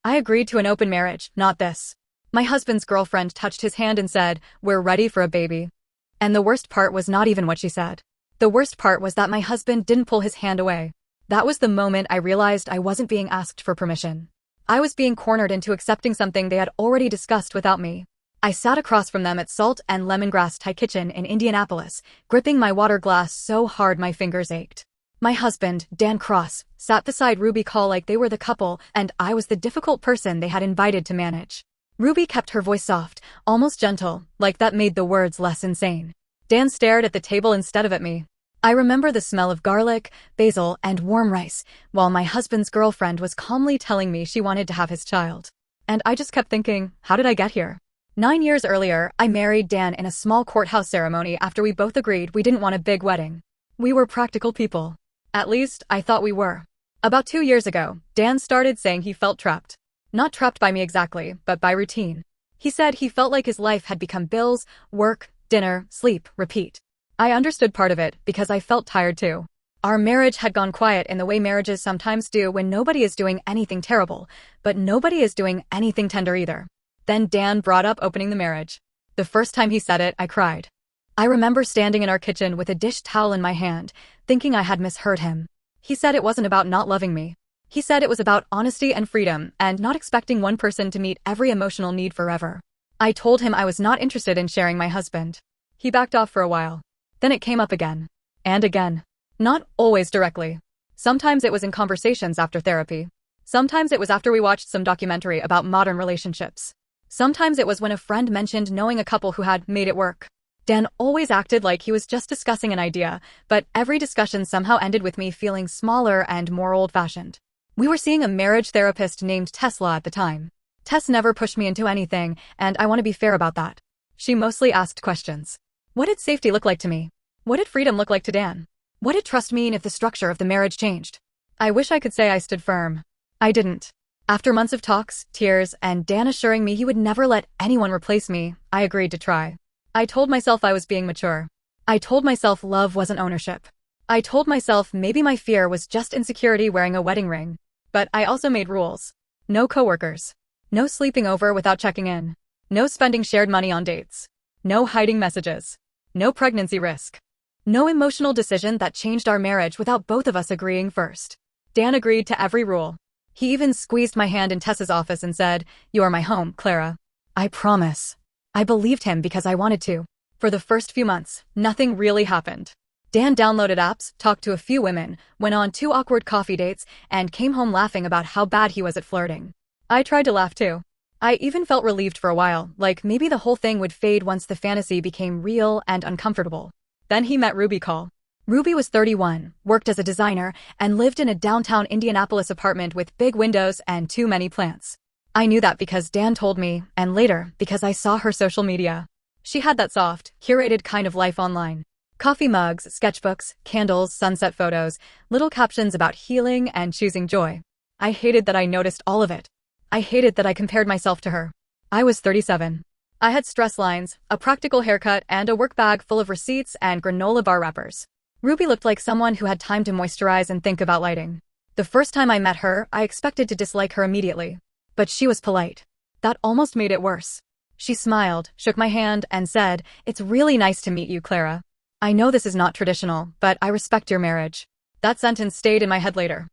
I agreed to an open marriage, not this. My husband's girlfriend touched his hand and said, "We're ready for a baby." And the worst part was not even what she said. The worst part was that my husband didn't pull his hand away. That was the moment I realized I wasn't being asked for permission. I was being cornered into accepting something they had already discussed without me. I sat across from them at Salt and Lemongrass Thai Kitchen in Indianapolis, gripping my water glass so hard my fingers ached. My husband, Dan Cross, sat beside Ruby Call like they were the couple, and I was the difficult person they had invited to manage. Ruby kept her voice soft, almost gentle, like that made the words less insane. Dan stared at the table instead of at me. I remember the smell of garlic, basil, and warm rice, while my husband's girlfriend was calmly telling me she wanted to have his child. And I just kept thinking, how did I get here? 9 years earlier, I married Dan in a small courthouse ceremony after we both agreed we didn't want a big wedding. We were practical people. At least, I thought we were. About 2 years ago, Dan started saying he felt trapped. Not trapped by me exactly, but by routine. He said he felt like his life had become bills, work, dinner, sleep, repeat. I understood part of it because I felt tired too. Our marriage had gone quiet in the way marriages sometimes do when nobody is doing anything terrible, but nobody is doing anything tender either. Then Dan brought up opening the marriage. The first time he said it, I cried. I remember standing in our kitchen with a dish towel in my hand, thinking I had misheard him. He said it wasn't about not loving me. He said it was about honesty and freedom and not expecting one person to meet every emotional need forever. I told him I was not interested in sharing my husband. He backed off for a while. Then it came up again. And again. Not always directly. Sometimes it was in conversations after therapy. Sometimes it was after we watched some documentary about modern relationships. Sometimes it was when a friend mentioned knowing a couple who had made it work. Dan always acted like he was just discussing an idea, but every discussion somehow ended with me feeling smaller and more old-fashioned. We were seeing a marriage therapist named Tesla at the time. Tess never pushed me into anything, and I want to be fair about that. She mostly asked questions. What did safety look like to me? What did freedom look like to Dan? What did trust mean if the structure of the marriage changed? I wish I could say I stood firm. I didn't. After months of talks, tears, and Dan assuring me he would never let anyone replace me, I agreed to try. I told myself I was being mature. I told myself love wasn't ownership. I told myself maybe my fear was just insecurity wearing a wedding ring. But I also made rules. No coworkers. No sleeping over without checking in. No spending shared money on dates. No hiding messages. No pregnancy risk. No emotional decision that changed our marriage without both of us agreeing first. Dan agreed to every rule. He even squeezed my hand in Tessa's office and said, "You are my home, Clara." I promise. I believed him because I wanted to. For the first few months, nothing really happened. Dan downloaded apps, talked to a few women, went on 2 awkward coffee dates, and came home laughing about how bad he was at flirting. I tried to laugh too. I even felt relieved for a while, like maybe the whole thing would fade once the fantasy became real and uncomfortable. Then he met Ruby Call. Ruby was 31, worked as a designer, and lived in a downtown Indianapolis apartment with big windows and too many plants. I knew that because Dan told me, and later, because I saw her social media. She had that soft, curated kind of life online. Coffee mugs, sketchbooks, candles, sunset photos, little captions about healing and choosing joy. I hated that I noticed all of it. I hated that I compared myself to her. I was 37. I had stress lines, a practical haircut, and a work bag full of receipts and granola bar wrappers. Ruby looked like someone who had time to moisturize and think about lighting. The first time I met her, I expected to dislike her immediately. But she was polite. That almost made it worse. She smiled, shook my hand, and said, "It's really nice to meet you, Clara. I know this is not traditional, but I respect your marriage." That sentence stayed in my head later.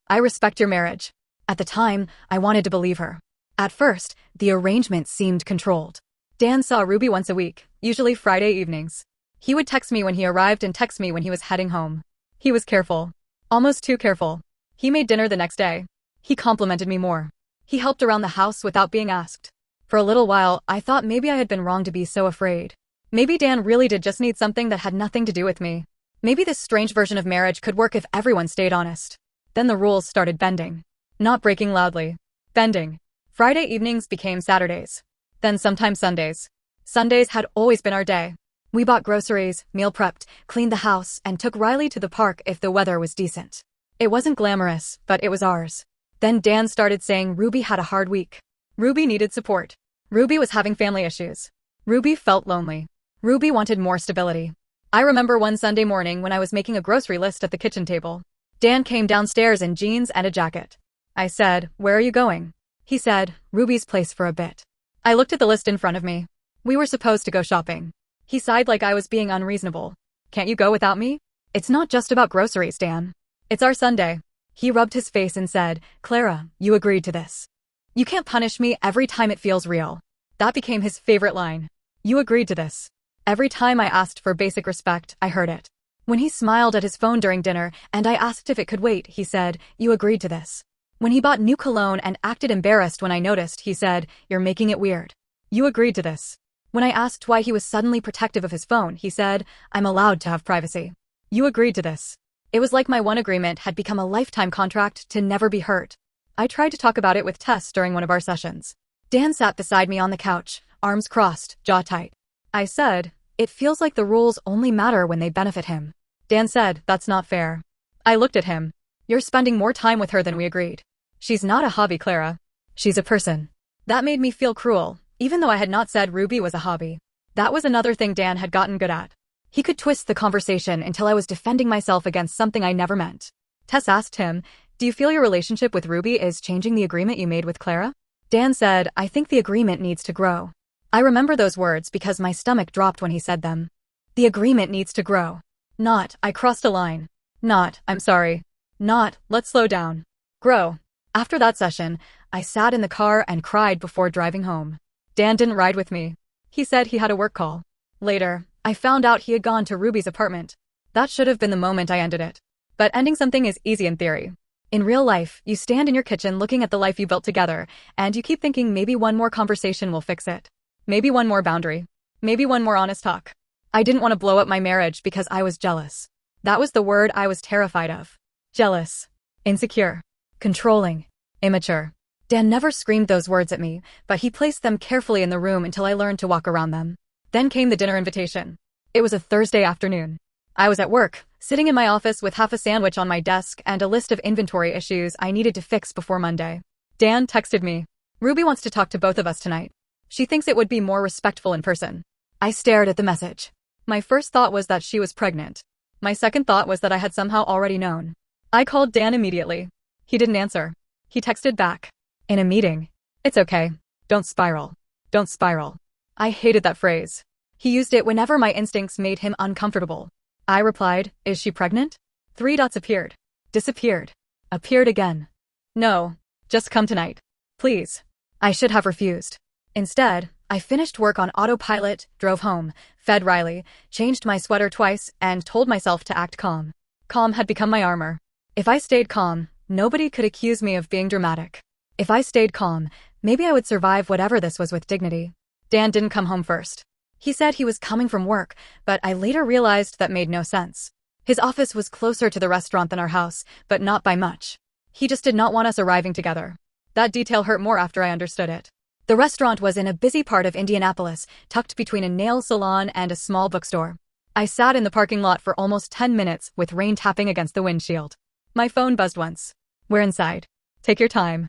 I respect your marriage. At the time, I wanted to believe her. At first, the arrangement seemed controlled. Dan saw Ruby once a week, usually Friday evenings. He would text me when he arrived and text me when he was heading home. He was careful. Almost too careful. He made dinner the next day. He complimented me more. He helped around the house without being asked. For a little while, I thought maybe I had been wrong to be so afraid. Maybe Dan really did just need something that had nothing to do with me. Maybe this strange version of marriage could work if everyone stayed honest. Then the rules started bending. Not breaking loudly. Bending. Friday evenings became Saturdays. Then sometimes Sundays. Sundays had always been our day. We bought groceries, meal prepped, cleaned the house, and took Riley to the park if the weather was decent. It wasn't glamorous, but it was ours. Then Dan started saying Ruby had a hard week. Ruby needed support. Ruby was having family issues. Ruby felt lonely. Ruby wanted more stability. I remember one Sunday morning when I was making a grocery list at the kitchen table. Dan came downstairs in jeans and a jacket. I said, "Where are you going?" He said, Ruby's place for a bit. I looked at the list in front of me. We were supposed to go shopping. He sighed like I was being unreasonable. Can't you go without me? It's not just about groceries, Dan. It's our Sunday. He rubbed his face and said, Clara, you agreed to this. You can't punish me every time it feels real. That became his favorite line. You agreed to this. Every time I asked for basic respect, I heard it. When he smiled at his phone during dinner and I asked if it could wait, he said, you agreed to this. When he bought new cologne and acted embarrassed when I noticed, he said, you're making it weird. You agreed to this. When I asked why he was suddenly protective of his phone, he said, I'm allowed to have privacy. You agreed to this. It was like my one agreement had become a lifetime contract to never be hurt. I tried to talk about it with Tess during one of our sessions. Dan sat beside me on the couch, arms crossed, jaw tight. I said, it feels like the rules only matter when they benefit him. Dan said, that's not fair. I looked at him. You're spending more time with her than we agreed. She's not a hobby, Clara. She's a person. That made me feel cruel, even though I had not said Ruby was a hobby. That was another thing Dan had gotten good at. He could twist the conversation until I was defending myself against something I never meant. Tess asked him, do you feel your relationship with Ruby is changing the agreement you made with Clara? Dan said, I think the agreement needs to grow. I remember those words because my stomach dropped when he said them. The agreement needs to grow. Not, I crossed a line. Not, I'm sorry. Not, let's slow down. Grow. After that session, I sat in the car and cried before driving home. Dan didn't ride with me. He said he had a work call. Later, I found out he had gone to Ruby's apartment. That should have been the moment I ended it. But ending something is easy in theory. In real life, you stand in your kitchen looking at the life you built together, and you keep thinking maybe one more conversation will fix it. Maybe one more boundary. Maybe one more honest talk. I didn't want to blow up my marriage because I was jealous. That was the word I was terrified of. Jealous. Insecure. Controlling. Immature. Dan never screamed those words at me, but he placed them carefully in the room until I learned to walk around them. Then came the dinner invitation. It was a Thursday afternoon. I was at work, sitting in my office with half a sandwich on my desk and a list of inventory issues I needed to fix before Monday. Dan texted me. Ruby wants to talk to both of us tonight. She thinks it would be more respectful in person. I stared at the message. My first thought was that she was pregnant. My second thought was that I had somehow already known. I called Dan immediately. He didn't answer. He texted back. In a meeting. It's okay. Don't spiral. Don't spiral. I hated that phrase. He used it whenever my instincts made him uncomfortable. I replied, is she pregnant? 3 dots appeared. Disappeared. Appeared again. No. Just come tonight. Please. I should have refused. Instead, I finished work on autopilot, drove home, fed Riley, changed my sweater twice, and told myself to act calm. Calm had become my armor. If I stayed calm, nobody could accuse me of being dramatic. If I stayed calm, maybe I would survive whatever this was with dignity. Dan didn't come home first. He said he was coming from work, but I later realized that made no sense. His office was closer to the restaurant than our house, but not by much. He just did not want us arriving together. That detail hurt more after I understood it. The restaurant was in a busy part of Indianapolis, tucked between a nail salon and a small bookstore. I sat in the parking lot for almost 10 minutes with rain tapping against the windshield. My phone buzzed once. We're inside. Take your time.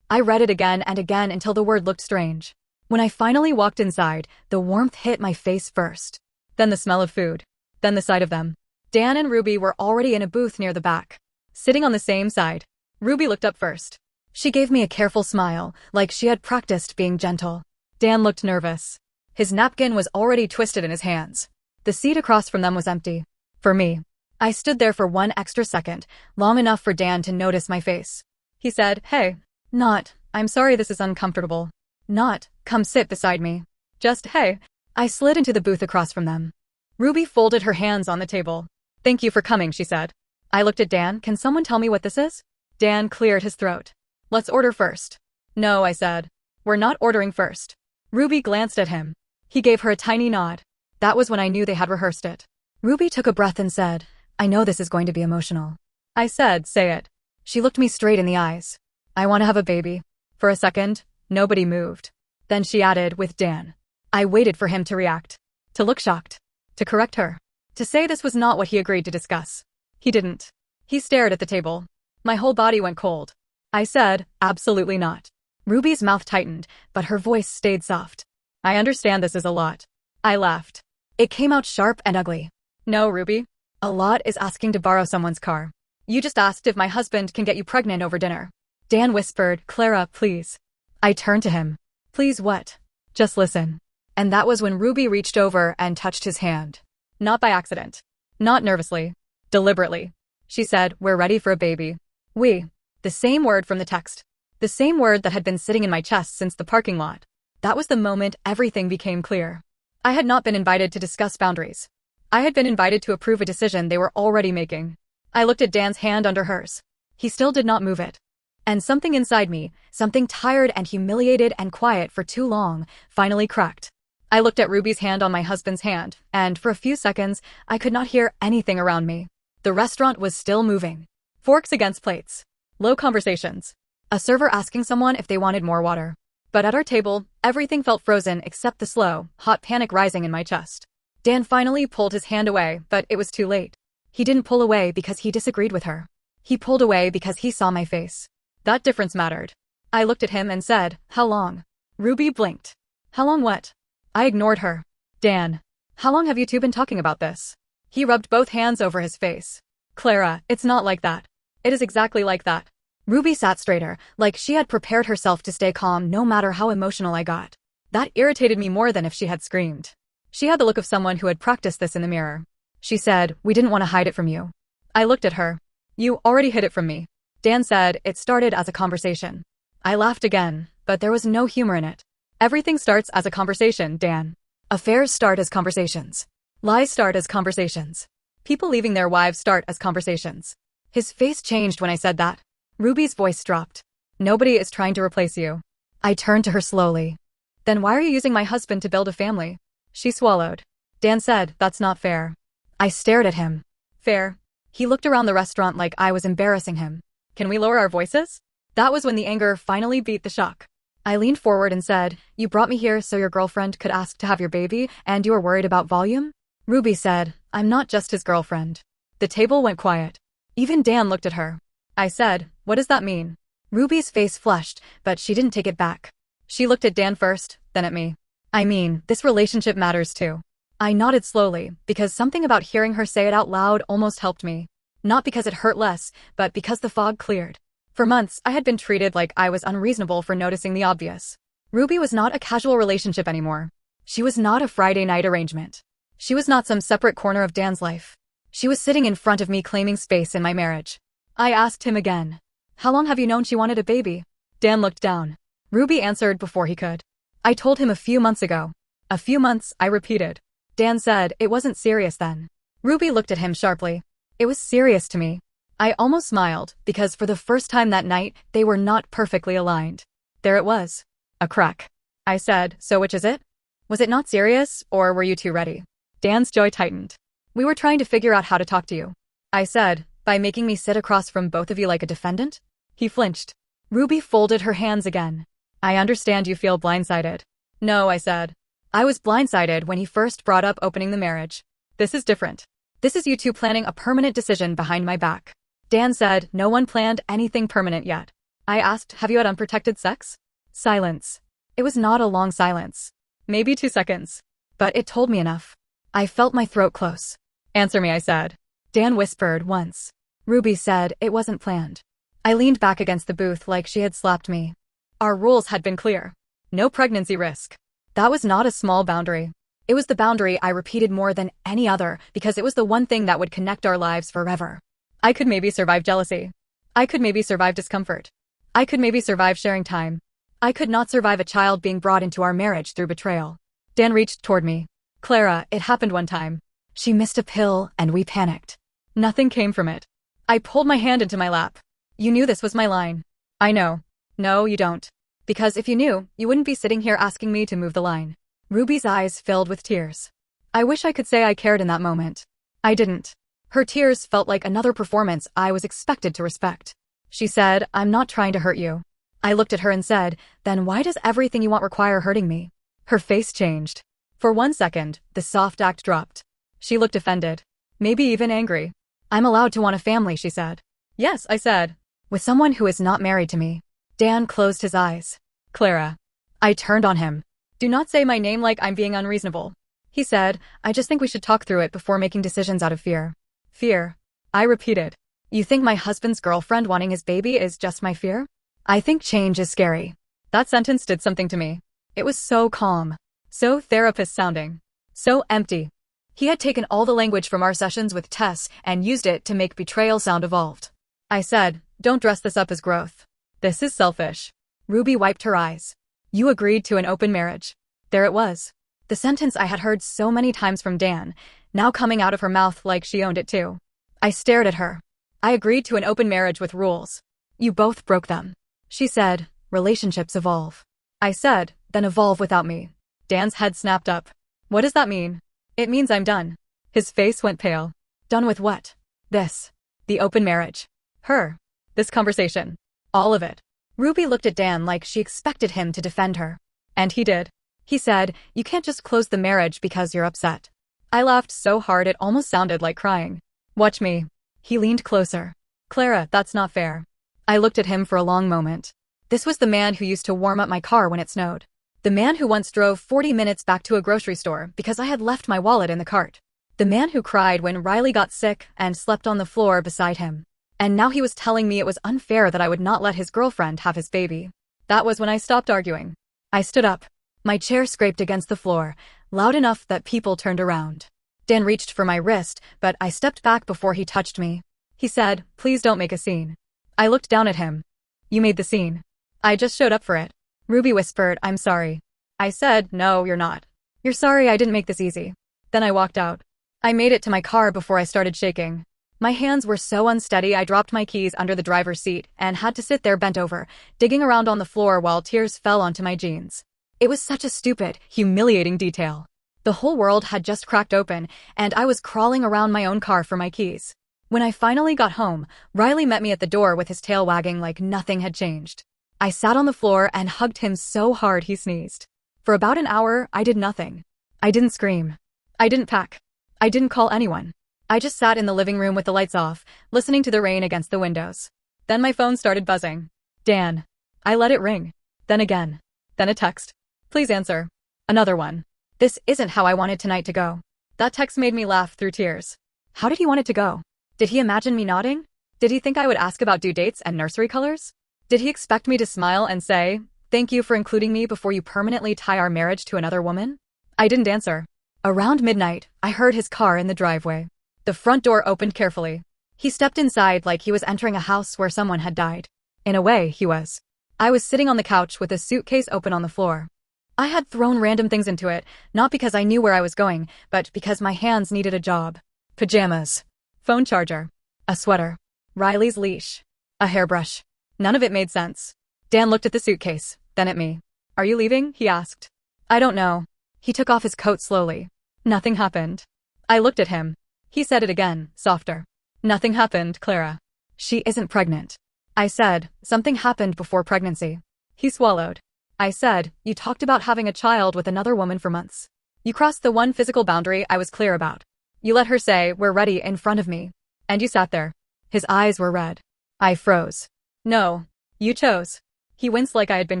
I read it again and again until the word looked strange. When I finally walked inside, the warmth hit my face first. Then the smell of food. Then the sight of them. Dan and Ruby were already in a booth near the back. Sitting on the same side. Ruby looked up first. She gave me a careful smile, like she had practiced being gentle. Dan looked nervous. His napkin was already twisted in his hands. The seat across from them was empty. For me. I stood there for one extra second, long enough for Dan to notice my face. He said, hey. Not, I'm sorry this is uncomfortable. Not, come sit beside me. Just, hey. I slid into the booth across from them. Ruby folded her hands on the table. Thank you for coming, she said. I looked at Dan. Can someone tell me what this is? Dan cleared his throat. Let's order first. No, I said. We're not ordering first. Ruby glanced at him. He gave her a tiny nod. That was when I knew they had rehearsed it. Ruby took a breath and said, I know this is going to be emotional. I said, say it. She looked me straight in the eyes. I want to have a baby. For a second, nobody moved. Then she added, with Dan. I waited for him to react. To look shocked. To correct her. To say this was not what he agreed to discuss. He didn't. He stared at the table. My whole body went cold. I said, absolutely not. Ruby's mouth tightened, but her voice stayed soft. I understand this is a lot. I laughed. It came out sharp and ugly. No, Ruby. A lot is asking to borrow someone's car. You just asked if my husband can get you pregnant over dinner. Dan whispered, Clara, please. I turned to him. Please what? Just listen. And that was when Ruby reached over and touched his hand. Not by accident. Not nervously. Deliberately. She said, we're ready for a baby. We. The same word from the text. The same word that had been sitting in my chest since the parking lot. That was the moment everything became clear. I had not been invited to discuss boundaries. I had been invited to approve a decision they were already making. I looked at Dan's hand under hers. He still did not move it. And something inside me, something tired and humiliated and quiet for too long, finally cracked. I looked at Ruby's hand on my husband's hand, and for a few seconds, I could not hear anything around me. The restaurant was still moving. Forks against plates. Low conversations. A server asking someone if they wanted more water. But at our table, everything felt frozen except the slow, hot panic rising in my chest. Dan finally pulled his hand away, but it was too late. He didn't pull away because he disagreed with her. He pulled away because he saw my face. That difference mattered. I looked at him and said, how long? Ruby blinked. How long what? I ignored her. Dan. How long have you two been talking about this? He rubbed both hands over his face. Clara, it's not like that. It is exactly like that. Ruby sat straighter, like she had prepared herself to stay calm no matter how emotional I got. That irritated me more than if she had screamed. She had the look of someone who had practiced this in the mirror. She said, we didn't want to hide it from you. I looked at her. You already hid it from me. Dan said, it started as a conversation. I laughed again, but there was no humor in it. Everything starts as a conversation, Dan. Affairs start as conversations. Lies start as conversations. People leaving their wives start as conversations. His face changed when I said that. Ruby's voice dropped. Nobody is trying to replace you. I turned to her slowly. Then why are you using my husband to build a family? She swallowed. Dan said, that's not fair. I stared at him. Fair? He looked around the restaurant like I was embarrassing him. Can we lower our voices? That was when the anger finally beat the shock. I leaned forward and said, you brought me here so your girlfriend could ask to have your baby, and you are worried about volume? Ruby said, I'm not just his girlfriend. The table went quiet. Even Dan looked at her. I said, what does that mean? Ruby's face flushed, but she didn't take it back. She looked at Dan first, then at me. I mean, this relationship matters too. I nodded slowly, because something about hearing her say it out loud almost helped me. Not because it hurt less, but because the fog cleared. For months, I had been treated like I was unreasonable for noticing the obvious. Ruby was not a casual relationship anymore. She was not a Friday night arrangement. She was not some separate corner of Dan's life. She was sitting in front of me claiming space in my marriage. I asked him again. How long have you known she wanted a baby? Dan looked down. Ruby answered before he could. I told him a few months ago. A few months, I repeated. Dan said, it wasn't serious then. Ruby looked at him sharply. It was serious to me. I almost smiled, because for the first time that night, they were not perfectly aligned. There it was. A crack. I said, so which is it? Was it not serious, or were you two ready? Dan's jaw tightened. We were trying to figure out how to talk to you. I said, by making me sit across from both of you like a defendant? He flinched. Ruby folded her hands again. I understand you feel blindsided. No, I said. I was blindsided when he first brought up opening the marriage. This is different. This is you two planning a permanent decision behind my back. Dan said, no one planned anything permanent yet. I asked, have you had unprotected sex? Silence. It was not a long silence. Maybe 2 seconds. But it told me enough. I felt my throat close. Answer me, I said. Dan whispered once. Ruby said, it wasn't planned. I leaned back against the booth like she had slapped me. Our rules had been clear. No pregnancy risk. That was not a small boundary. It was the boundary I repeated more than any other because it was the one thing that would connect our lives forever. I could maybe survive jealousy. I could maybe survive discomfort. I could maybe survive sharing time. I could not survive a child being brought into our marriage through betrayal. Dan reached toward me. Clara, it happened one time. She missed a pill and we panicked. Nothing came from it. I pulled my hand into my lap. You knew this was my line. I know. No, you don't. Because if you knew, you wouldn't be sitting here asking me to move the line. Ruby's eyes filled with tears. I wish I could say I cared in that moment. I didn't. Her tears felt like another performance I was expected to respect. She said, I'm not trying to hurt you. I looked at her and said, then why does everything you want require hurting me? Her face changed. For 1 second, the soft act dropped. She looked offended. Maybe even angry. I'm allowed to want a family, she said. Yes, I said. With someone who is not married to me. Dan closed his eyes. Clara. I turned on him. Do not say my name like I'm being unreasonable. He said, I just think we should talk through it before making decisions out of fear. Fear. I repeated. You think my husband's girlfriend wanting his baby is just my fear? I think change is scary. That sentence did something to me. It was so calm, so therapist sounding, so empty. He had taken all the language from our sessions with Tess and used it to make betrayal sound evolved. I said, don't dress this up as growth. This is selfish. Ruby wiped her eyes. You agreed to an open marriage. There it was. The sentence I had heard so many times from Dan, now coming out of her mouth like she owned it too. I stared at her. I agreed to an open marriage with rules. You both broke them. She said, relationships evolve. I said, then evolve without me. Dan's head snapped up. What does that mean? It means I'm done. His face went pale. Done with what? This. The open marriage. Her. This conversation. All of it. Ruby looked at Dan like she expected him to defend her. And he did. He said, you can't just close the marriage because you're upset. I laughed so hard it almost sounded like crying. Watch me. He leaned closer. Clara, that's not fair. I looked at him for a long moment. This was the man who used to warm up my car when it snowed. The man who once drove 40 minutes back to a grocery store because I had left my wallet in the cart. The man who cried when Riley got sick and slept on the floor beside him. And now he was telling me it was unfair that I would not let his girlfriend have his baby. That was when I stopped arguing. I stood up. My chair scraped against the floor, loud enough that people turned around. Dan reached for my wrist, but I stepped back before he touched me. He said, please don't make a scene. I looked down at him. You made the scene. I just showed up for it. Ruby whispered, I'm sorry. I said, no, you're not. You're sorry I didn't make this easy. Then I walked out. I made it to my car before I started shaking. My hands were so unsteady I dropped my keys under the driver's seat and had to sit there bent over, digging around on the floor while tears fell onto my jeans. It was such a stupid, humiliating detail. The whole world had just cracked open, and I was crawling around my own car for my keys. When I finally got home, Riley met me at the door with his tail wagging like nothing had changed. I sat on the floor and hugged him so hard he sneezed. For about an hour, I did nothing. I didn't scream. I didn't pack. I didn't call anyone. I just sat in the living room with the lights off, listening to the rain against the windows. Then my phone started buzzing. Dan. I let it ring. Then again. Then a text. Please answer. Another one. This isn't how I wanted tonight to go. That text made me laugh through tears. How did he want it to go? Did he imagine me nodding? Did he think I would ask about due dates and nursery colors? Did he expect me to smile and say, thank you for including me before you permanently tie our marriage to another woman? I didn't answer. Around midnight, I heard his car in the driveway. The front door opened carefully. He stepped inside like he was entering a house where someone had died. In a way, he was. I was sitting on the couch with a suitcase open on the floor. I had thrown random things into it, not because I knew where I was going, but because my hands needed a job. Pajamas. Phone charger. A sweater. Riley's leash. A hairbrush. None of it made sense. Dan looked at the suitcase, then at me. Are you leaving? He asked. I don't know. He took off his coat slowly. Nothing happened. I looked at him. He said it again, softer. Nothing happened, Clara. She isn't pregnant. I said, something happened before pregnancy. He swallowed. I said, you talked about having a child with another woman for months. You crossed the one physical boundary I was clear about. You let her say, we're ready in front of me. And you sat there. His eyes were red. I froze. No. You chose. He winced like I had been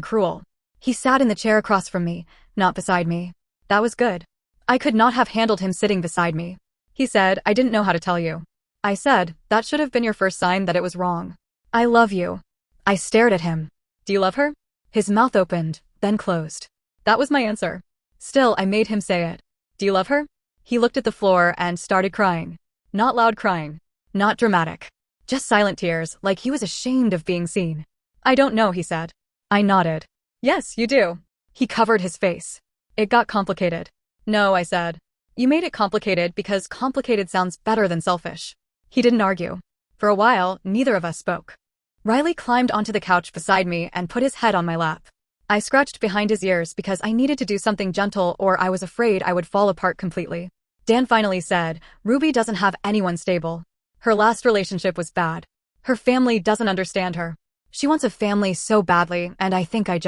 cruel. He sat in the chair across from me, not beside me. That was good. I could not have handled him sitting beside me. He said, I didn't know how to tell you. I said, that should have been your first sign that it was wrong. I love you. I stared at him. Do you love her? His mouth opened, then closed. That was my answer. Still, I made him say it. Do you love her? He looked at the floor and started crying. Not loud crying. Not dramatic. Just silent tears, like he was ashamed of being seen. I don't know, he said. I nodded. Yes, you do. He covered his face. It got complicated. No, I said. You made it complicated because complicated sounds better than selfish. He didn't argue. For a while, neither of us spoke. Riley climbed onto the couch beside me and put his head on my lap. I scratched behind his ears because I needed to do something gentle or I was afraid I would fall apart completely. Dan finally said, Ruby doesn't have anyone stable. Her last relationship was bad. Her family doesn't understand her. She wants a family so badly, and I think I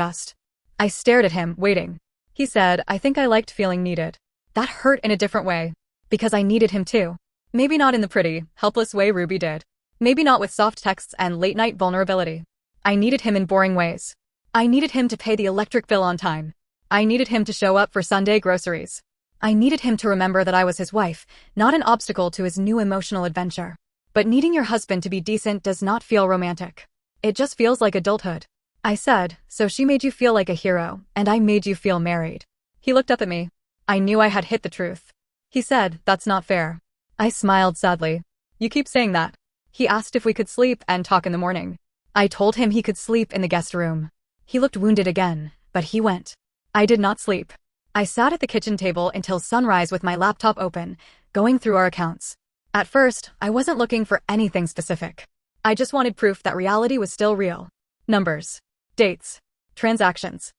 stared at him, waiting. He said, I think I liked feeling needed. That hurt in a different way. Because I needed him too. Maybe not in the pretty, helpless way Ruby did. Maybe not with soft texts and late-night vulnerability. I needed him in boring ways. I needed him to pay the electric bill on time. I needed him to show up for Sunday groceries. I needed him to remember that I was his wife, not an obstacle to his new emotional adventure. But needing your husband to be decent does not feel romantic. It just feels like adulthood. I said, so she made you feel like a hero, and I made you feel married. He looked up at me. I knew I had hit the truth. He said, that's not fair. I smiled sadly. You keep saying that. He asked if we could sleep and talk in the morning. I told him he could sleep in the guest room. He looked wounded again, but he went. I did not sleep. I sat at the kitchen table until sunrise with my laptop open, going through our accounts. At first, I wasn't looking for anything specific. I just wanted proof that reality was still real. Numbers, dates, transactions.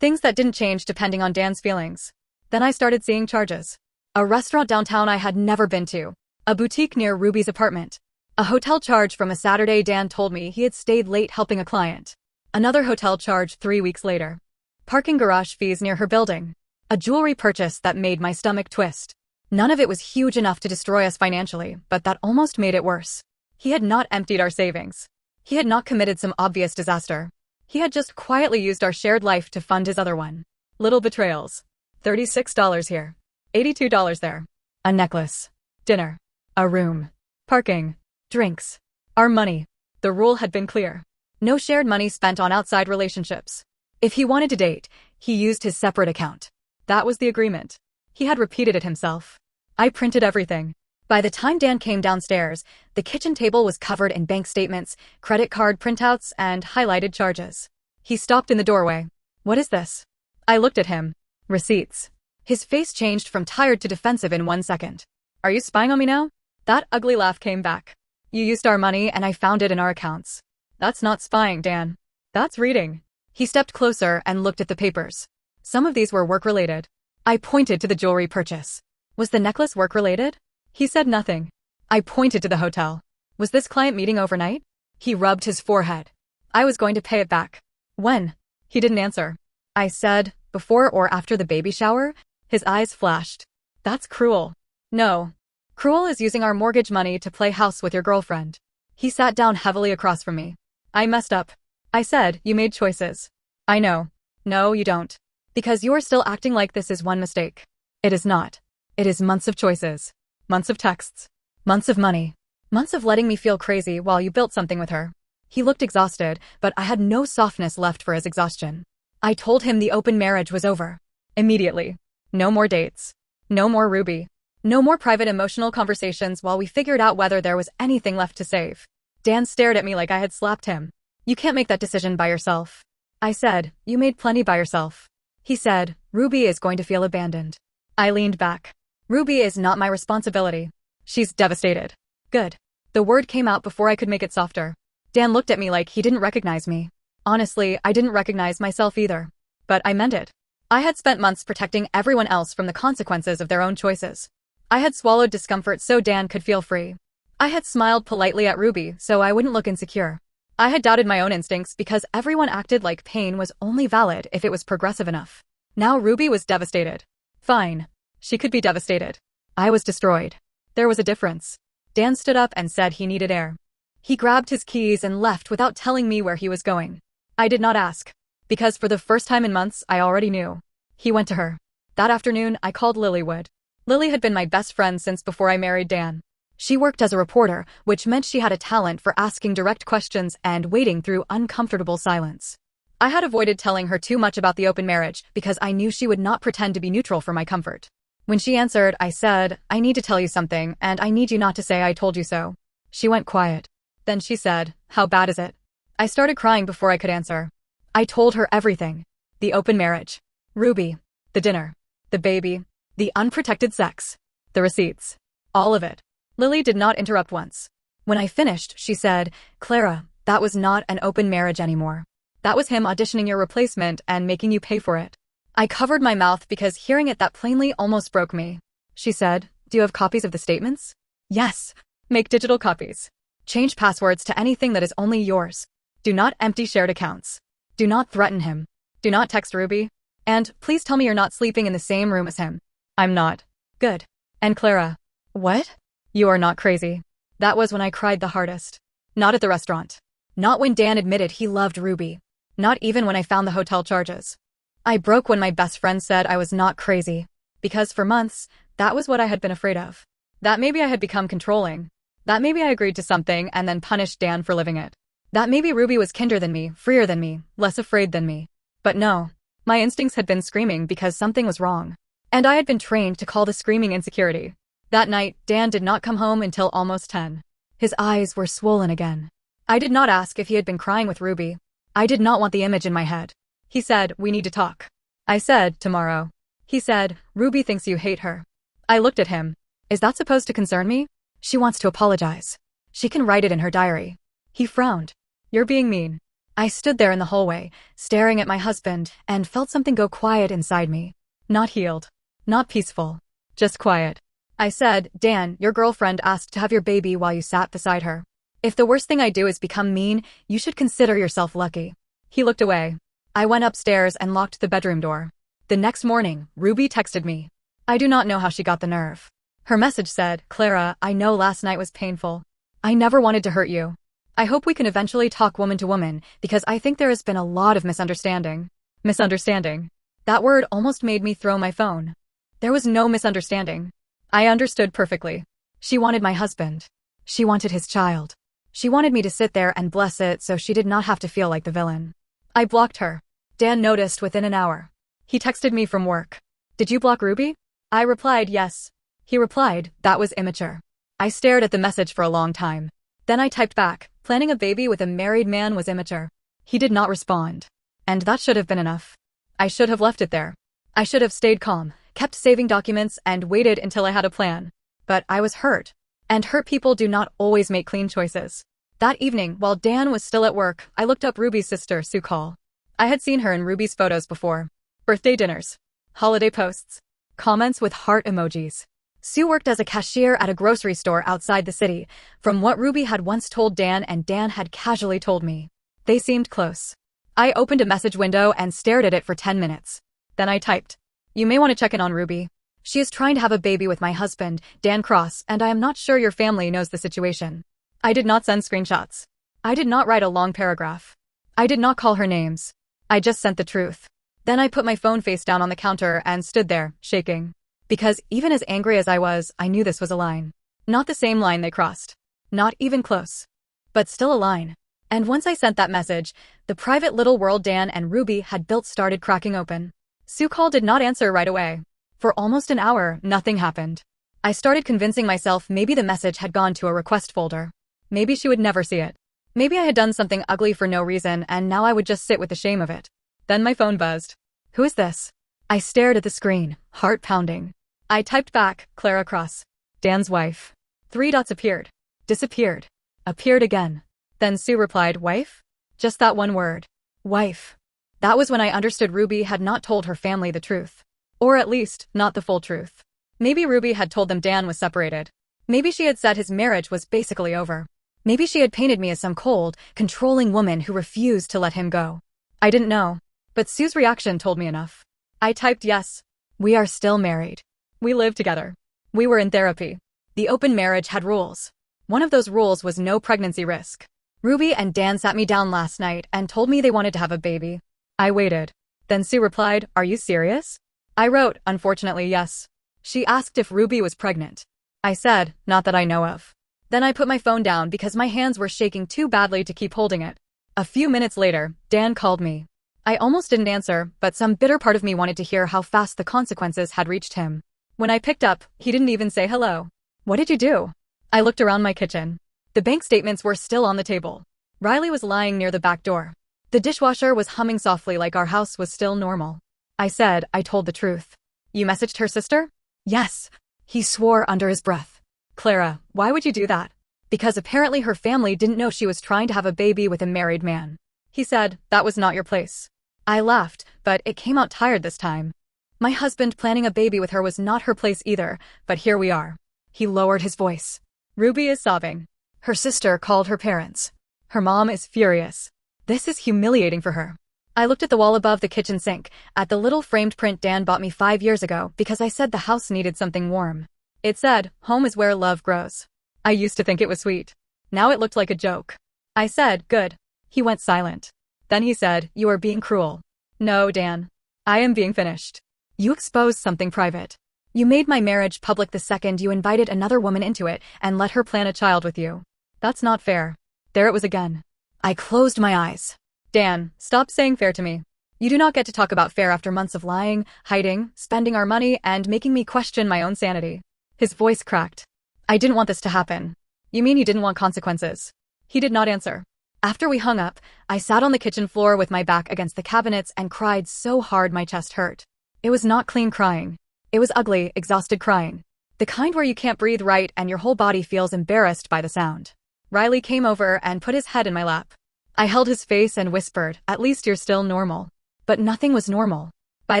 Things that didn't change depending on Dan's feelings. Then I started seeing charges. A restaurant downtown I had never been to. A boutique near Ruby's apartment. A hotel charge from a Saturday Dan told me he had stayed late helping a client. Another hotel charge 3 weeks later. Parking garage fees near her building. A jewelry purchase that made my stomach twist. None of it was huge enough to destroy us financially, but that almost made it worse. He had not emptied our savings. He had not committed some obvious disaster. He had just quietly used our shared life to fund his other one. Little betrayals. $36 here. $82 there. A necklace. Dinner. A room. Parking. Drinks. Our money. The rule had been clear. No shared money spent on outside relationships. If he wanted to date, he used his separate account. That was the agreement. He had repeated it himself. I printed everything. By the time Dan came downstairs, the kitchen table was covered in bank statements, credit card printouts, and highlighted charges. He stopped in the doorway. What is this? I looked at him. Receipts. His face changed from tired to defensive in 1 second. Are you spying on me now? That ugly laugh came back. You used our money and I found it in our accounts. That's not spying, Dan. That's reading. He stepped closer and looked at the papers. Some of these were work-related. I pointed to the jewelry purchase. Was the necklace work-related? He said nothing. I pointed to the hotel. Was this client meeting overnight? He rubbed his forehead. I was going to pay it back. When? He didn't answer. I said, before or after the baby shower? His eyes flashed. That's cruel. No. Cruel is using our mortgage money to play house with your girlfriend. He sat down heavily across from me. I messed up. I said, you made choices. I know. No, you don't. Because you're still acting like this is one mistake. It is not. It is months of choices. Months of texts. Months of money. Months of letting me feel crazy while you built something with her. He looked exhausted, but I had no softness left for his exhaustion. I told him the open marriage was over. Immediately. No more dates. No more Ruby. No more private emotional conversations while we figured out whether there was anything left to save. Dan stared at me like I had slapped him. You can't make that decision by yourself. I said, you made plenty by yourself. He said, Ruby is going to feel abandoned. I leaned back. Ruby is not my responsibility. She's devastated. Good. The word came out before I could make it softer. Dan looked at me like he didn't recognize me. Honestly, I didn't recognize myself either. But I meant it. I had spent months protecting everyone else from the consequences of their own choices. I had swallowed discomfort so Dan could feel free. I had smiled politely at Ruby so I wouldn't look insecure. I had doubted my own instincts because everyone acted like pain was only valid if it was progressive enough. Now Ruby was devastated. Fine. She could be devastated. I was destroyed. There was a difference. Dan stood up and said he needed air. He grabbed his keys and left without telling me where he was going. I did not ask. Because for the first time in months, I already knew. He went to her. That afternoon, I called Lilywood. Lily had been my best friend since before I married Dan. She worked as a reporter, which meant she had a talent for asking direct questions and wading through uncomfortable silence. I had avoided telling her too much about the open marriage because I knew she would not pretend to be neutral for my comfort. When she answered, I said, I need to tell you something, and I need you not to say I told you so. She went quiet. Then she said, how bad is it? I started crying before I could answer. I told her everything. The open marriage. Ruby. The dinner. The baby. The unprotected sex. The receipts. All of it. Lily did not interrupt once. When I finished, she said, Clara, that was not an open marriage anymore. That was him auditioning your replacement and making you pay for it. I covered my mouth because hearing it that plainly almost broke me. She said, do you have copies of the statements? Yes. Make digital copies. Change passwords to anything that is only yours. Do not empty shared accounts. Do not threaten him. Do not text Ruby. And please tell me you're not sleeping in the same room as him. I'm not. Good. And Clara. What? You are not crazy. That was when I cried the hardest. Not at the restaurant. Not when Dan admitted he loved Ruby. Not even when I found the hotel charges. I broke when my best friend said I was not crazy. Because for months, that was what I had been afraid of. That maybe I had become controlling. That maybe I agreed to something and then punished Dan for living it. That maybe Ruby was kinder than me, freer than me, less afraid than me. But no. My instincts had been screaming because something was wrong. And I had been trained to call the screaming insecurity. That night, Dan did not come home until almost 10. His eyes were swollen again. I did not ask if he had been crying with Ruby. I did not want the image in my head. He said, "We need to talk." I said, "Tomorrow." He said, "Ruby thinks you hate her." I looked at him. Is that supposed to concern me? She wants to apologize. She can write it in her diary. He frowned. You're being mean. I stood there in the hallway, staring at my husband, and felt something go quiet inside me. Not healed. Not peaceful. Just quiet. I said, Dan, your girlfriend asked to have your baby while you sat beside her. If the worst thing I do is become mean, you should consider yourself lucky. He looked away. I went upstairs and locked the bedroom door. The next morning, Ruby texted me. I do not know how she got the nerve. Her message said, Clara, I know last night was painful. I never wanted to hurt you. I hope we can eventually talk woman to woman because I think there has been a lot of misunderstanding. Misunderstanding. That word almost made me throw my phone. There was no misunderstanding. I understood perfectly. She wanted my husband. She wanted his child. She wanted me to sit there and bless it so she did not have to feel like the villain. I blocked her. Dan noticed within an hour. He texted me from work. Did you block Ruby? I replied yes. He replied, that was immature. I stared at the message for a long time. Then I typed back, planning a baby with a married man was immature. He did not respond. And that should have been enough. I should have left it there. I should have stayed calm, kept saving documents, and waited until I had a plan. But I was hurt. And hurt people do not always make clean choices. That evening, while Dan was still at work, I looked up Ruby's sister, Sue Call. I had seen her in Ruby's photos before. Birthday dinners. Holiday posts. Comments with heart emojis. Sue worked as a cashier at a grocery store outside the city, from what Ruby had once told Dan and Dan had casually told me. They seemed close. I opened a message window and stared at it for 10 minutes. Then I typed. You may want to check in on Ruby. She is trying to have a baby with my husband, Dan Cross, and I am not sure your family knows the situation. I did not send screenshots. I did not write a long paragraph. I did not call her names. I just sent the truth. Then I put my phone face down on the counter and stood there, shaking. Because even as angry as I was, I knew this was a line. Not the same line they crossed. Not even close. But still a line. And once I sent that message, the private little world Dan and Ruby had built started cracking open. Sue Call did not answer right away. For almost an hour, nothing happened. I started convincing myself maybe the message had gone to a request folder. Maybe she would never see it. Maybe I had done something ugly for no reason and now I would just sit with the shame of it. Then my phone buzzed. Who is this? I stared at the screen, heart pounding. I typed back, Clara Cross. Dan's wife. 3 dots appeared. Disappeared. Appeared again. Then Sue replied, wife? Just that one word. Wife. That was when I understood Ruby had not told her family the truth. Or at least, not the full truth. Maybe Ruby had told them Dan was separated. Maybe she had said his marriage was basically over. Maybe she had painted me as some cold, controlling woman who refused to let him go. I didn't know. But Sue's reaction told me enough. I typed yes. We are still married. We live together. We were in therapy. The open marriage had rules. One of those rules was no pregnancy risk. Ruby and Dan sat me down last night and told me they wanted to have a baby. I waited. Then Sue replied, are you serious? I wrote, unfortunately, yes. She asked if Ruby was pregnant. I said, not that I know of. Then I put my phone down because my hands were shaking too badly to keep holding it. A few minutes later, Dan called me. I almost didn't answer, but some bitter part of me wanted to hear how fast the consequences had reached him. When I picked up, he didn't even say hello. What did you do? I looked around my kitchen. The bank statements were still on the table. Riley was lying near the back door. The dishwasher was humming softly like our house was still normal. I said, I told the truth. You messaged her sister? Yes. He swore under his breath. Clara, why would you do that? Because apparently her family didn't know she was trying to have a baby with a married man. He said, that was not your place. I laughed, but it came out tired this time. My husband planning a baby with her was not her place either, but here we are. He lowered his voice. Ruby is sobbing. Her sister called her parents. Her mom is furious. This is humiliating for her. I looked at the wall above the kitchen sink, at the little framed print Dan bought me 5 years ago because I said the house needed something warm. It said, home is where love grows. I used to think it was sweet. Now it looked like a joke. I said, good. He went silent. Then he said, you are being cruel. No, Dan. I am being finished. You exposed something private. You made my marriage public the second you invited another woman into it and let her plan a child with you. That's not fair. There it was again. I closed my eyes. Dan, stop saying fair to me. You do not get to talk about fair after months of lying, hiding, spending our money, and making me question my own sanity. His voice cracked. I didn't want this to happen. You mean you didn't want consequences? He did not answer. After we hung up, I sat on the kitchen floor with my back against the cabinets and cried so hard my chest hurt. It was not clean crying. It was ugly, exhausted crying. The kind where you can't breathe right and your whole body feels embarrassed by the sound. Riley came over and put his head in my lap. I held his face and whispered, "At least you're still normal." But nothing was normal. By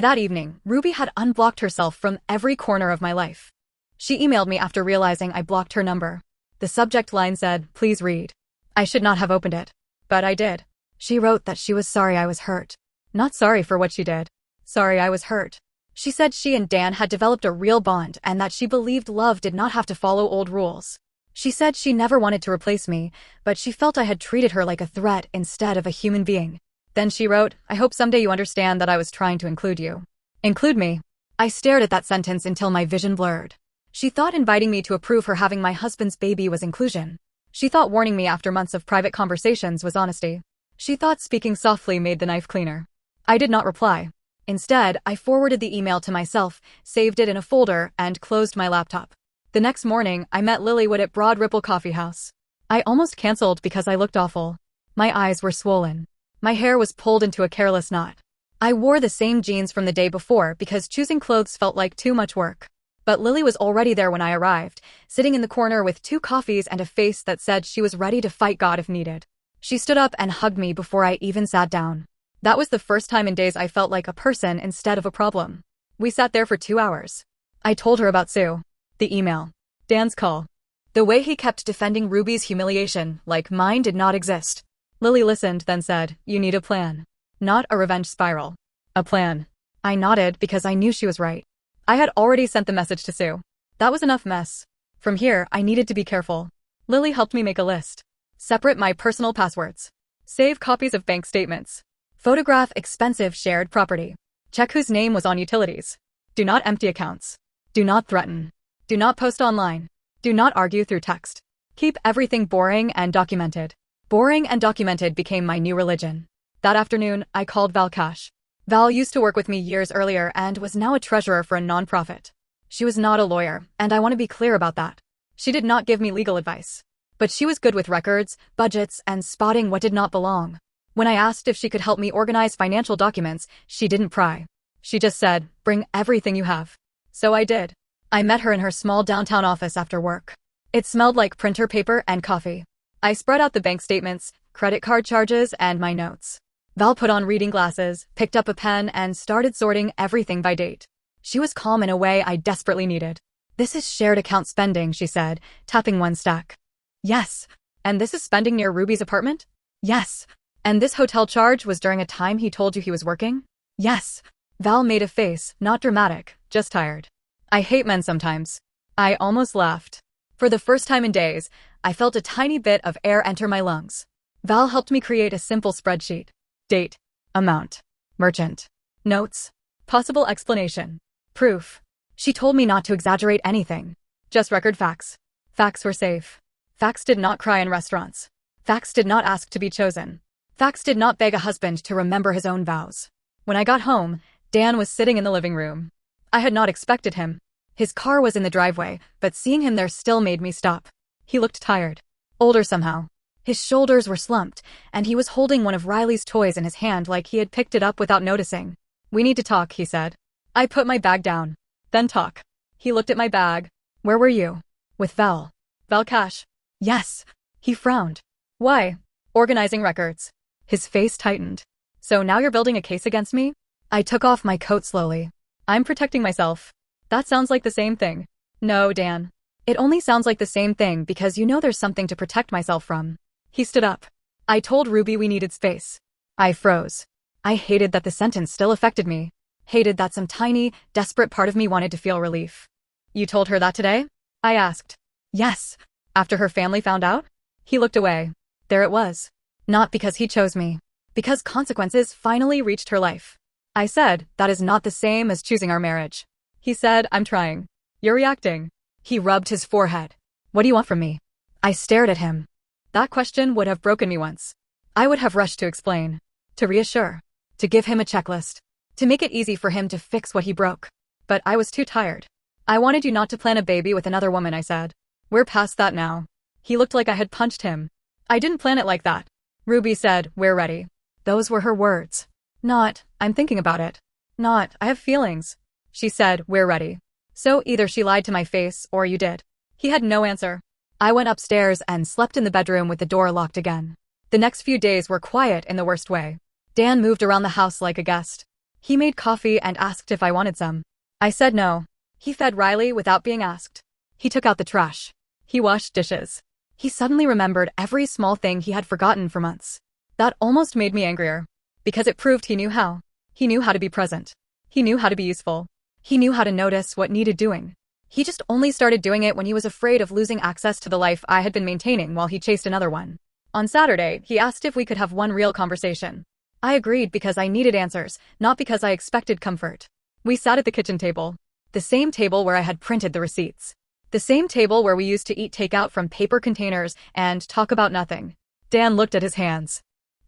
that evening, Ruby had unblocked herself from every corner of my life. She emailed me after realizing I blocked her number. The subject line said, "Please read." I should not have opened it. But I did. She wrote that she was sorry I was hurt. Not sorry for what she did. Sorry I was hurt. She said she and Dan had developed a real bond and that she believed love did not have to follow old rules. She said she never wanted to replace me, but she felt I had treated her like a threat instead of a human being. Then she wrote, "I hope someday you understand that I was trying to include you." Include me? I stared at that sentence until my vision blurred. She thought inviting me to approve her having my husband's baby was inclusion. She thought warning me after months of private conversations was honesty. She thought speaking softly made the knife cleaner. I did not reply. Instead, I forwarded the email to myself, saved it in a folder, and closed my laptop. The next morning, I met Lilywood at Broad Ripple Coffee House. I almost canceled because I looked awful. My eyes were swollen. My hair was pulled into a careless knot. I wore the same jeans from the day before because choosing clothes felt like too much work. But Lily was already there when I arrived, sitting in the corner with 2 coffees and a face that said she was ready to fight God if needed. She stood up and hugged me before I even sat down. That was the first time in days I felt like a person instead of a problem. We sat there for 2 hours. I told her about Sue, the email, Dan's call, the way he kept defending Ruby's humiliation like mine did not exist. Lily listened, then said, "You need a plan. Not a revenge spiral. A plan." I nodded because I knew she was right. I had already sent the message to Sue. That was enough mess. From here, I needed to be careful. Lily helped me make a list. Separate my personal passwords. Save copies of bank statements. Photograph expensive shared property. Check whose name was on utilities. Do not empty accounts. Do not threaten. Do not post online. Do not argue through text. Keep everything boring and documented. Boring and documented became my new religion. That afternoon, I called Val Cash. Val used to work with me years earlier and was now a treasurer for a nonprofit. She was not a lawyer, and I want to be clear about that. She did not give me legal advice. But she was good with records, budgets, and spotting what did not belong. When I asked if she could help me organize financial documents, she didn't pry. She just said, "Bring everything you have." So I did. I met her in her small downtown office after work. It smelled like printer paper and coffee. I spread out the bank statements, credit card charges, and my notes. Val put on reading glasses, picked up a pen, and started sorting everything by date. She was calm in a way I desperately needed. "This is shared account spending," she said, tapping one stack. "Yes. And this is spending near Ruby's apartment?" "Yes. And this hotel charge was during a time he told you he was working?" "Yes." Val made a face, not dramatic, just tired. I hate men sometimes. I almost laughed. For the first time in days, I felt a tiny bit of air enter my lungs. Val helped me create a simple spreadsheet. Date, amount, merchant, notes, possible explanation, proof. She told me not to exaggerate anything. Just record facts. Facts were safe. Facts did not cry in restaurants. Facts did not ask to be chosen. Facts did not beg a husband to remember his own vows. When I got home, Dan was sitting in the living room. I had not expected him. His car was in the driveway, but seeing him there still made me stop. He looked tired. Older somehow. His shoulders were slumped, and he was holding one of Riley's toys in his hand like he had picked it up without noticing. "We need to talk," he said. I put my bag down. "Then talk." He looked at my bag. "Where were you?" "With Val." "Val Cash?" "Yes." He frowned. "Why?" "Organizing records." His face tightened. "So now you're building a case against me?" I took off my coat slowly. "I'm protecting myself." "That sounds like the same thing." "No, Dan. It only sounds like the same thing because you know there's something to protect myself from." He stood up. "I told Ruby we needed space." I froze. I hated that the sentence still affected me. Hated that some tiny, desperate part of me wanted to feel relief. "You told her that today?" I asked. "Yes." "After her family found out?" He looked away. There it was. Not because he chose me. Because consequences finally reached her life. I said, "That is not the same as choosing our marriage." He said, "I'm trying." "You're reacting." He rubbed his forehead. "What do you want from me?" I stared at him. That question would have broken me once. I would have rushed to explain, to reassure, to give him a checklist, to make it easy for him to fix what he broke. But I was too tired. I wanted you not to plan a baby with another woman, I said. We're past that now. He looked like I had punched him. I didn't plan it like that. Ruby said, we're ready. Those were her words. Not, I'm thinking about it. Not, I have feelings. She said, we're ready. So either she lied to my face or you did. He had no answer. I went upstairs and slept in the bedroom with the door locked again. The next few days were quiet in the worst way. Dan moved around the house like a guest. He made coffee and asked if I wanted some. I said no. He fed Riley without being asked. He took out the trash. He washed dishes. He suddenly remembered every small thing he had forgotten for months. That almost made me angrier. Because it proved he knew how. He knew how to be present. He knew how to be useful. He knew how to notice what needed doing. He just only started doing it when he was afraid of losing access to the life I had been maintaining while he chased another one. On Saturday, he asked if we could have one real conversation. I agreed because I needed answers, not because I expected comfort. We sat at the kitchen table. The same table where I had printed the receipts. The same table where we used to eat takeout from paper containers and talk about nothing. Dan looked at his hands.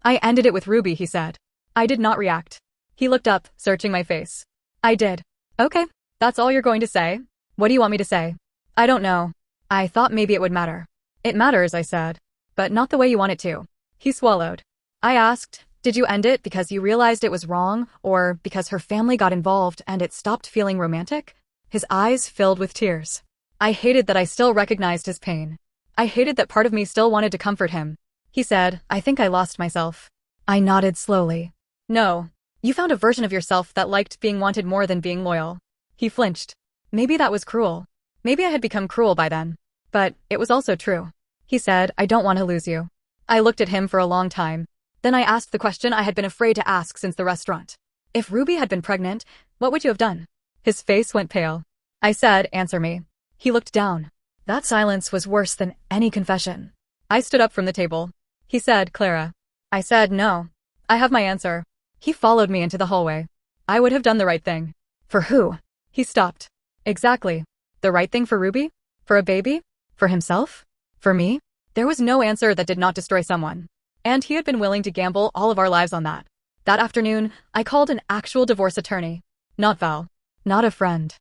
I ended it with Ruby, he said. I did not react. He looked up, searching my face. I did. Okay, that's all you're going to say? What do you want me to say? I don't know. I thought maybe it would matter. It matters, I said. But not the way you want it to. He swallowed. I asked, did you end it because you realized it was wrong, or because her family got involved and it stopped feeling romantic? His eyes filled with tears. I hated that I still recognized his pain. I hated that part of me still wanted to comfort him. He said, I think I lost myself. I nodded slowly. No. You found a version of yourself that liked being wanted more than being loyal. He flinched. Maybe that was cruel. Maybe I had become cruel by then. But it was also true. He said, I don't want to lose you. I looked at him for a long time. Then I asked the question I had been afraid to ask since the restaurant. If Ruby had been pregnant, what would you have done? His face went pale. I said, answer me. He looked down. That silence was worse than any confession. I stood up from the table. He said, Clara. I said, no. I have my answer. He followed me into the hallway. I would have done the right thing. For who? He stopped. Exactly. The right thing for Ruby? For a baby? For himself? For me? There was no answer that did not destroy someone. And he had been willing to gamble all of our lives on that. That afternoon, I called an actual divorce attorney. Not Val. Not a friend.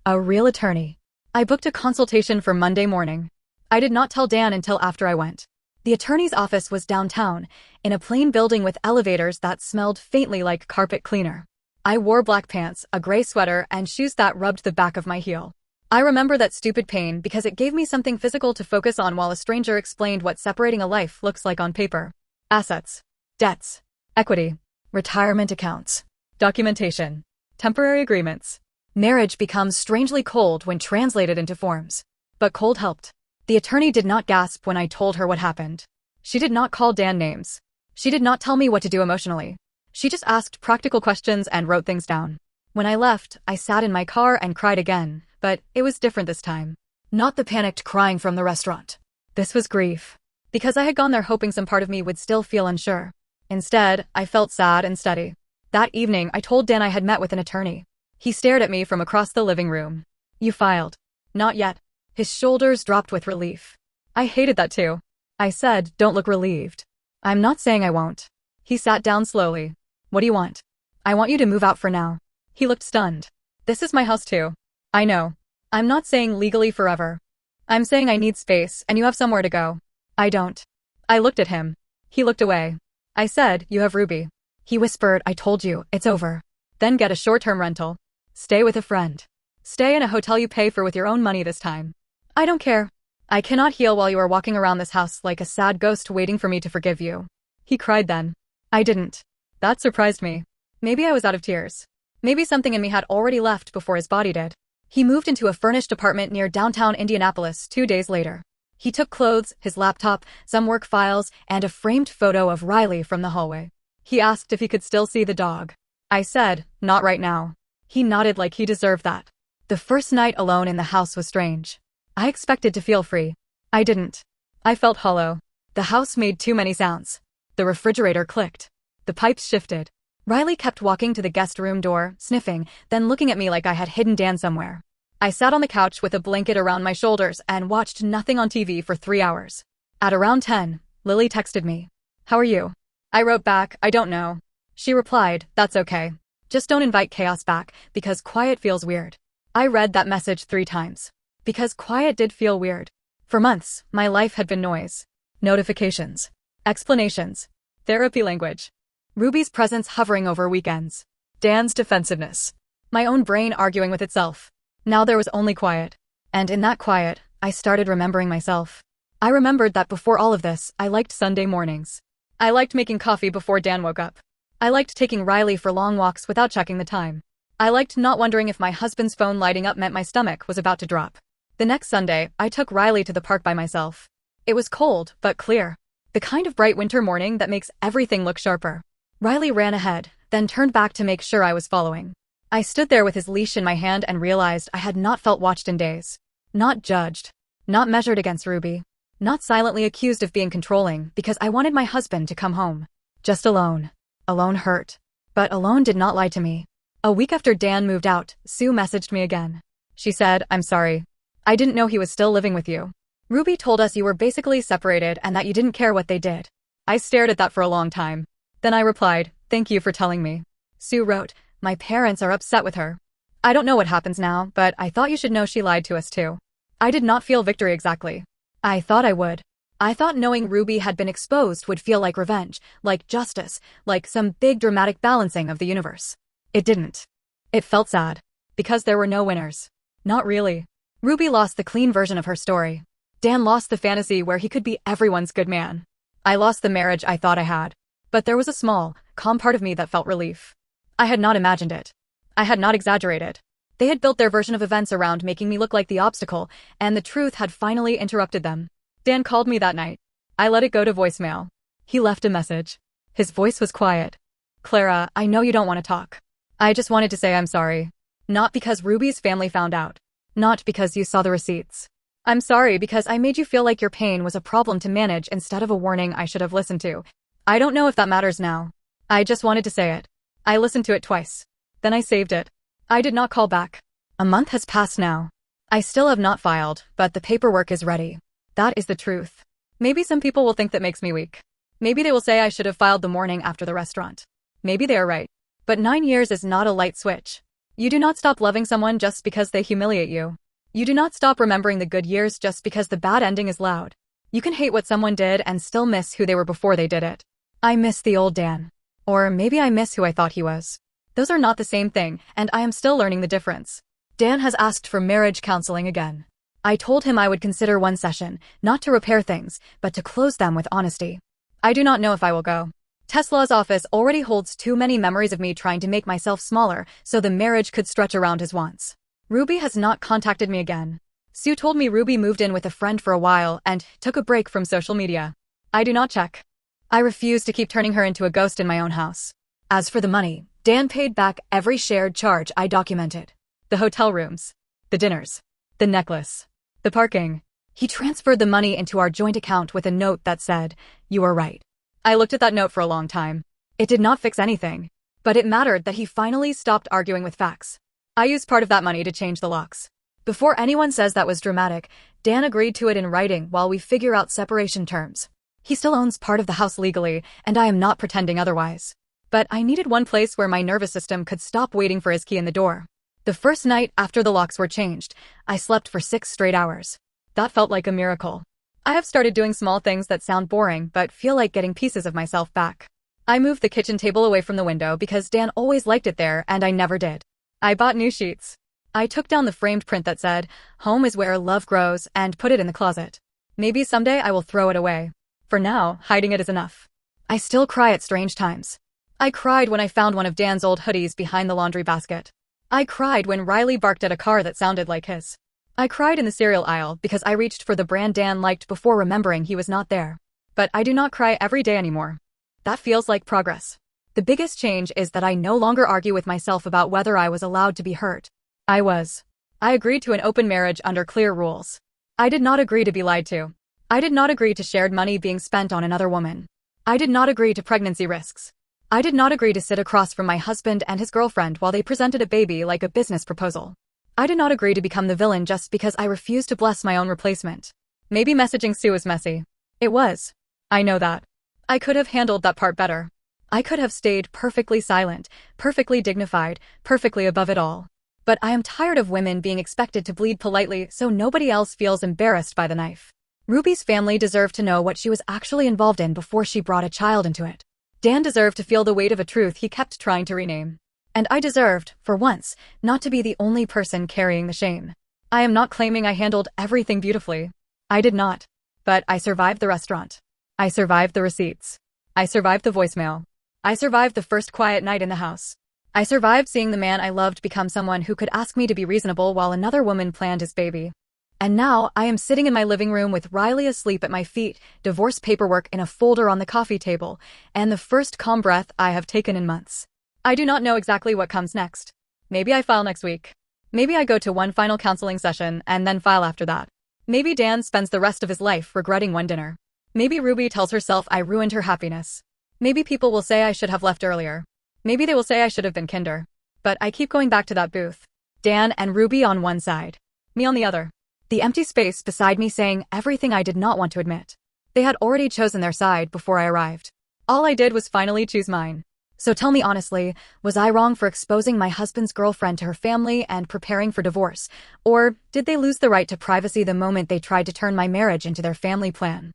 A real attorney. I booked a consultation for Monday morning. I did not tell Dan until after I went. The attorney's office was downtown, in a plain building with elevators that smelled faintly like carpet cleaner. I wore black pants, a gray sweater, and shoes that rubbed the back of my heel. I remember that stupid pain because it gave me something physical to focus on while a stranger explained what separating a life looks like on paper. Assets, debts, equity, retirement accounts, documentation, temporary agreements. Marriage becomes strangely cold when translated into forms. But cold helped. The attorney did not gasp when I told her what happened. She did not call Dan names. She did not tell me what to do emotionally. She just asked practical questions and wrote things down. When I left, I sat in my car and cried again, but it was different this time. Not the panicked crying from the restaurant. This was grief. Because I had gone there hoping some part of me would still feel unsure. Instead, I felt sad and steady. That evening, I told Dan I had met with an attorney. He stared at me from across the living room. You filed. Not yet. His shoulders dropped with relief. I hated that too. I said, don't look relieved. I'm not saying I won't. He sat down slowly. What do you want? I want you to move out for now. He looked stunned. This is my house too. I know. I'm not saying legally forever. I'm saying I need space and you have somewhere to go. I don't. I looked at him. He looked away. I said, you have Ruby. He whispered, I told you, it's over. Then get a short-term rental. Stay with a friend. Stay in a hotel you pay for with your own money this time. I don't care. I cannot heal while you are walking around this house like a sad ghost waiting for me to forgive you. He cried then. I didn't. That surprised me. Maybe I was out of tears. Maybe something in me had already left before his body did. He moved into a furnished apartment near downtown Indianapolis 2 days later. He took clothes, his laptop, some work files, and a framed photo of Riley from the hallway. He asked if he could still see the dog. I said, not right now. He nodded like he deserved that. The first night alone in the house was strange. I expected to feel free. I didn't. I felt hollow. The house made too many sounds. The refrigerator clicked. The pipes shifted. Riley kept walking to the guest room door, sniffing, then looking at me like I had hidden Dan somewhere. I sat on the couch with a blanket around my shoulders and watched nothing on TV for 3 hours. At around 10, Lily texted me. How are you? I wrote back, I don't know. She replied, that's okay. Just don't invite chaos back, because quiet feels weird. I read that message 3 times. Because quiet did feel weird. For months, my life had been noise. Notifications. Explanations. Therapy language. Ruby's presence hovering over weekends. Dan's defensiveness. My own brain arguing with itself. Now there was only quiet. And in that quiet, I started remembering myself. I remembered that before all of this, I liked Sunday mornings. I liked making coffee before Dan woke up. I liked taking Riley for long walks without checking the time. I liked not wondering if my husband's phone lighting up meant my stomach was about to drop. The next Sunday, I took Riley to the park by myself. It was cold, but clear. The kind of bright winter morning that makes everything look sharper. Riley ran ahead, then turned back to make sure I was following. I stood there with his leash in my hand and realized I had not felt watched in days. Not judged. Not measured against Ruby. Not silently accused of being controlling because I wanted my husband to come home. Just alone. Alone hurt. But alone did not lie to me. A week after Dan moved out, Sue messaged me again. She said, I'm sorry. I didn't know he was still living with you. Ruby told us you were basically separated and that you didn't care what they did. I stared at that for a long time. Then I replied, thank you for telling me. Sue wrote, my parents are upset with her. I don't know what happens now, but I thought you should know she lied to us too. I did not feel victory exactly. I thought I would. I thought knowing Ruby had been exposed would feel like revenge, like justice, like some big dramatic balancing of the universe. It didn't. It felt sad. Because there were no winners. Not really. Ruby lost the clean version of her story. Dan lost the fantasy where he could be everyone's good man. I lost the marriage I thought I had. But there was a small, calm part of me that felt relief. I had not imagined it. I had not exaggerated. They had built their version of events around making me look like the obstacle, and the truth had finally interrupted them. Dan called me that night. I let it go to voicemail. He left a message. His voice was quiet. Clara, I know you don't want to talk. I just wanted to say I'm sorry. Not because Ruby's family found out. Not because you saw the receipts. I'm sorry because I made you feel like your pain was a problem to manage instead of a warning I should have listened to. I don't know if that matters now. I just wanted to say it. I listened to it twice. Then I saved it. I did not call back. A month has passed now. I still have not filed, but the paperwork is ready. That is the truth. Maybe some people will think that makes me weak. Maybe they will say I should have filed the morning after the restaurant. Maybe they are right. But 9 years is not a light switch. You do not stop loving someone just because they humiliate you. You do not stop remembering the good years just because the bad ending is loud. You can hate what someone did and still miss who they were before they did it. I miss the old Dan. Or maybe I miss who I thought he was. Those are not the same thing, and I am still learning the difference. Dan has asked for marriage counseling again. I told him I would consider one session, not to repair things, but to close them with honesty. I do not know if I will go. Tesla's office already holds too many memories of me trying to make myself smaller so the marriage could stretch around his wants. Ruby has not contacted me again. Sue told me Ruby moved in with a friend for a while and took a break from social media. I do not check. I refuse to keep turning her into a ghost in my own house. As for the money, Dan paid back every shared charge I documented. The hotel rooms. The dinners. The necklace. The parking. He transferred the money into our joint account with a note that said, "You are right." I looked at that note for a long time. It did not fix anything. But it mattered that he finally stopped arguing with facts. I used part of that money to change the locks. Before anyone says that was dramatic, Dan agreed to it in writing while we figure out separation terms. He still owns part of the house legally, and I am not pretending otherwise. But I needed one place where my nervous system could stop waiting for his key in the door. The first night after the locks were changed, I slept for 6 straight hours. That felt like a miracle. I have started doing small things that sound boring but feel like getting pieces of myself back. I moved the kitchen table away from the window because Dan always liked it there and I never did. I bought new sheets. I took down the framed print that said, "Home is where love grows," and put it in the closet. Maybe someday I will throw it away. For now, hiding it is enough. I still cry at strange times. I cried when I found one of Dan's old hoodies behind the laundry basket. I cried when Riley barked at a car that sounded like his. I cried in the cereal aisle because I reached for the brand Dan liked before remembering he was not there. But I do not cry every day anymore. That feels like progress. The biggest change is that I no longer argue with myself about whether I was allowed to be hurt. I was. I agreed to an open marriage under clear rules. I did not agree to be lied to. I did not agree to shared money being spent on another woman. I did not agree to pregnancy risks. I did not agree to sit across from my husband and his girlfriend while they presented a baby like a business proposal. I did not agree to become the villain just because I refused to bless my own replacement. Maybe messaging Sue was messy. It was. I know that. I could have handled that part better. I could have stayed perfectly silent, perfectly dignified, perfectly above it all. But I am tired of women being expected to bleed politely so nobody else feels embarrassed by the knife. Ruby's family deserved to know what she was actually involved in before she brought a child into it. Dan deserved to feel the weight of a truth he kept trying to rename. And I deserved, for once, not to be the only person carrying the shame. I am not claiming I handled everything beautifully. I did not. But I survived the restaurant. I survived the receipts. I survived the voicemail. I survived the first quiet night in the house. I survived seeing the man I loved become someone who could ask me to be reasonable while another woman planned his baby. And now I am sitting in my living room with Riley asleep at my feet, divorce paperwork in a folder on the coffee table, and the first calm breath I have taken in months. I do not know exactly what comes next. Maybe I file next week. Maybe I go to one final counseling session and then file after that. Maybe Dan spends the rest of his life regretting one dinner. Maybe Ruby tells herself I ruined her happiness. Maybe people will say I should have left earlier. Maybe they will say I should have been kinder. But I keep going back to that booth. Dan and Ruby on one side. Me on the other. The empty space beside me saying everything I did not want to admit. They had already chosen their side before I arrived. All I did was finally choose mine. So tell me honestly, was I wrong for exposing my husband's girlfriend to her family and preparing for divorce? Or did they lose the right to privacy the moment they tried to turn my marriage into their family plan?